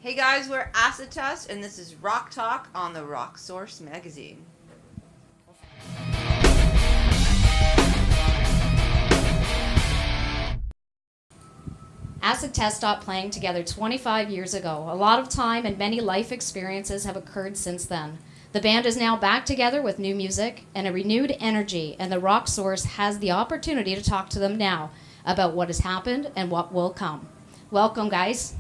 Hey guys, we're Acid Test, and this is Rock Talk on the Rock Source magazine. Acid Test stopped playing together 25 years ago. A lot of time and many life experiences have occurred since then. The band is now back together with new music and a renewed energy, and the Rock Source has the opportunity to talk to them now about what has happened and what will come. Welcome, guys.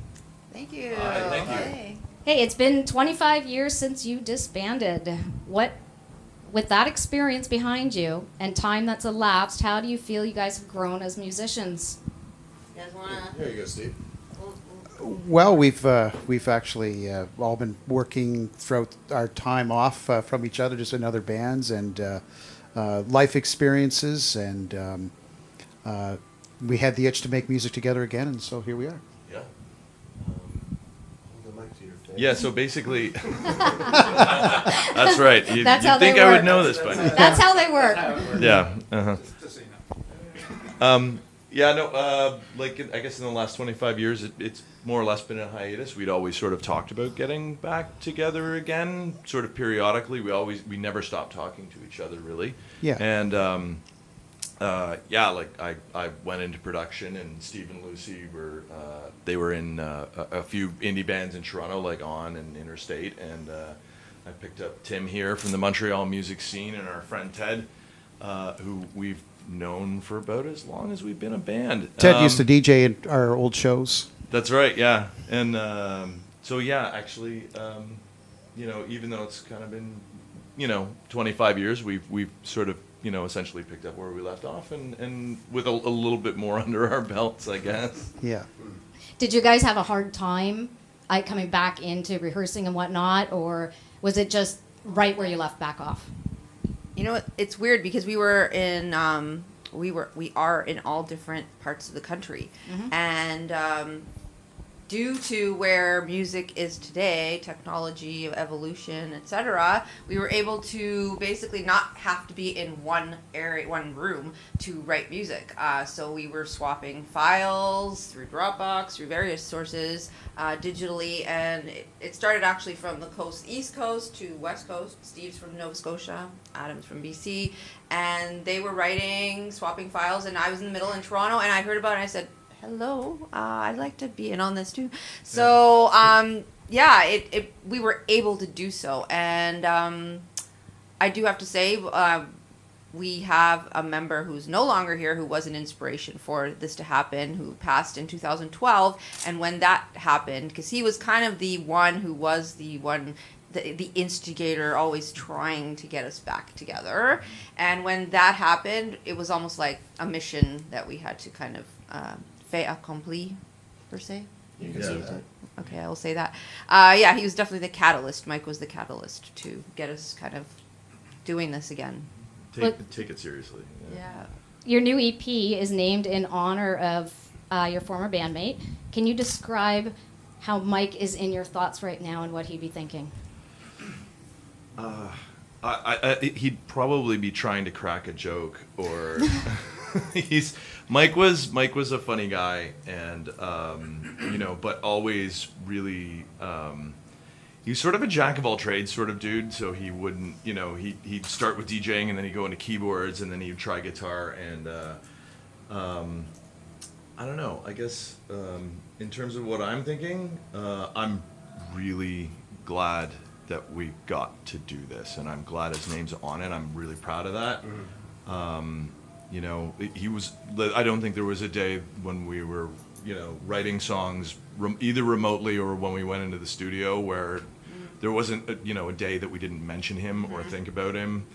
Thank you. Hi, thank you. Hey. Hey, it's been 25 years since you disbanded. With that experience behind you and time that's elapsed, how do you feel you guys have grown as musicians? You guys wanna? Here you go, Steve. Well, we've actually all been working throughout our time off from each other, just in other bands and life experiences, and we had the itch to make music together again, and so here we are. Yeah. Hold the mic to your face. Yeah, so basically, that's right. You'd how they think I would work. know this by now. That's how they work. Yeah. Uh-huh. Yeah, no, I guess in the last 25 years, it's more or less been a hiatus. We'd always sort of talked about getting back together again, sort of periodically. We never stopped talking to each other, really. Yeah. And, I went into production, and Steve and Lucy they were in a few indie bands in Toronto, like On and Interstate, and I picked up Tim here from the Montreal music scene, and our friend Ted, who we've known for about as long as we've been a band. Ted used to DJ at our old shows. That's right, yeah. And actually, even though it's kind of been, 25 years, we've sort of, essentially picked up where we left off, and with a little bit more under our belts, I guess. Yeah. Did you guys have a hard time coming back into rehearsing and whatnot, or was it just right where you left back off? You know what? It's weird because we are in all different parts of the country, and due to where music is today, technology, evolution, etc., we were able to basically not have to be in one room to write music. So we were swapping files through Dropbox, through various sources, digitally, and it started actually from the East Coast to West Coast. Steve's from Nova Scotia, Adam's from BC, and they were writing, swapping files, and I was in the middle in Toronto, and I heard about it, and I said, hello, I'd like to be in on this too. So, we were able to do so. And I do have to say, we have a member who's no longer here who was an inspiration for this to happen, who passed in 2012. And when that happened, because he was kind of the one who was the instigator, always trying to get us back together. And when that happened, it was almost like a mission that we had to kind of fait accompli, per se. You can say that. Okay, I will say that. He was definitely the catalyst. Mike was the catalyst to get us kind of doing this again. Take it seriously. Yeah. Your new EP is named in honor of your former bandmate. Can you describe how Mike is in your thoughts right now and what he'd be thinking? He'd probably be trying to crack a joke, or Mike was a funny guy, and but always really he's sort of a jack of all trades sort of dude. So he wouldn't, he'd start with DJing, and then he'd go into keyboards, and then he'd try guitar, and I don't know. I guess in terms of what I'm thinking, I'm really glad that we got to do this, and I'm glad his name's on it. I'm really proud of that. He was. I don't think there was a day when we were, writing songs either remotely or when we went into the studio where there wasn't, a day that we didn't mention him or think about him.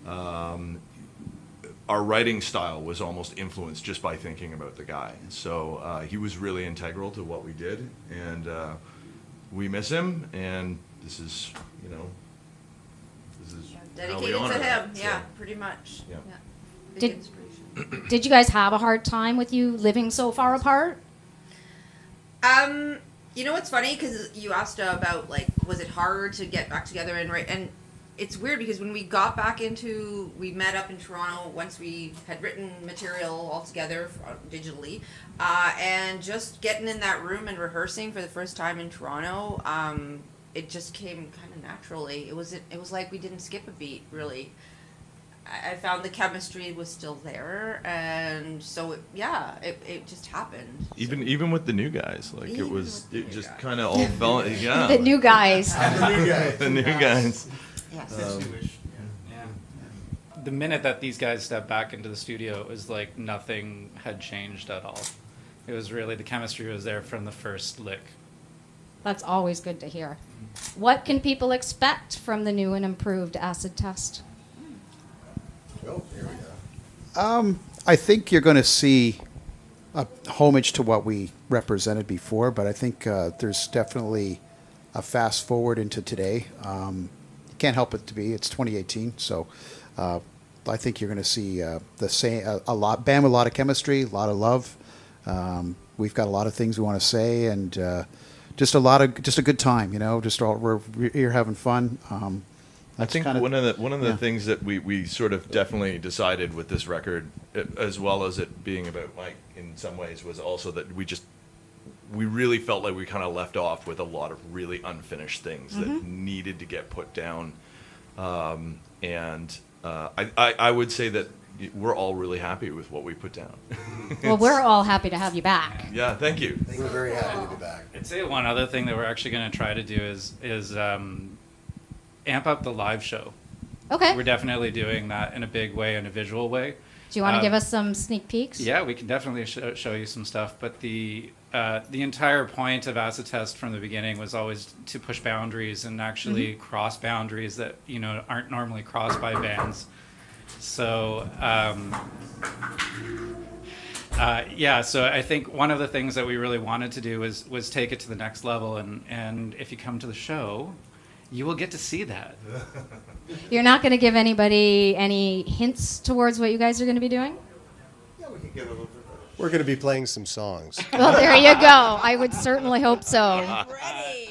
Our writing style was almost influenced just by thinking about the guy. So he was really integral to what we did, and we miss him. And this is, how we Dedicated honor to him. that, Yeah, so. pretty much. Yeah. Big Did- inspiration. Did you guys have a hard time with you living so far apart? You know what's funny? Because you asked about, was it hard to get back together and write? And it's weird because when we got back we met up in Toronto once we had written material all together digitally, and just getting in that room and rehearsing for the first time in Toronto, it just came kind of naturally. It was like we didn't skip a beat, really. I found the chemistry was still there, and so it just happened. Even with the new guys, like it just kind of all fell. Yeah, The new guys. the new guys. Yes. The minute that these guys stepped back into the studio, it was like nothing had changed at all. It was really, the chemistry was there from the first lick. That's always good to hear. What can people expect from the new and improved acid test? I think you're going to see a homage to what we represented before, but I think there's definitely a fast forward into today. You can't help it to be. It's 2018, so I think you're going to see the same a lot band with a lot of chemistry, a lot of love. We've got a lot of things we want to say, and just a good time. We're here having fun. I think one of the things that we sort of definitely decided with this record, as well as it being about Mike in some ways, was also that we really felt like we kind of left off with a lot of really unfinished things that needed to get put down, and I would say that we're all really happy with what we put down. Well, we're all happy to have you back. Yeah, thank you. We're very happy to be back. I'd say one other thing that we're actually going to try to do is amp up the live show. Okay. We're definitely doing that in a big way, in a visual way. Do you want to give us some sneak peeks? Yeah, we can definitely show you some stuff. But the entire point of Acid Test from the beginning was always to push boundaries and actually cross boundaries that aren't normally crossed by bands. So so I think one of the things that we really wanted to do was take it to the next level, and if you come to the show, you will get to see that. You're not going to give anybody any hints towards what you guys are going to be doing? Yeah, we can give a little bit. We're going to be playing some songs. Well, there you go. I would certainly hope so. Ready.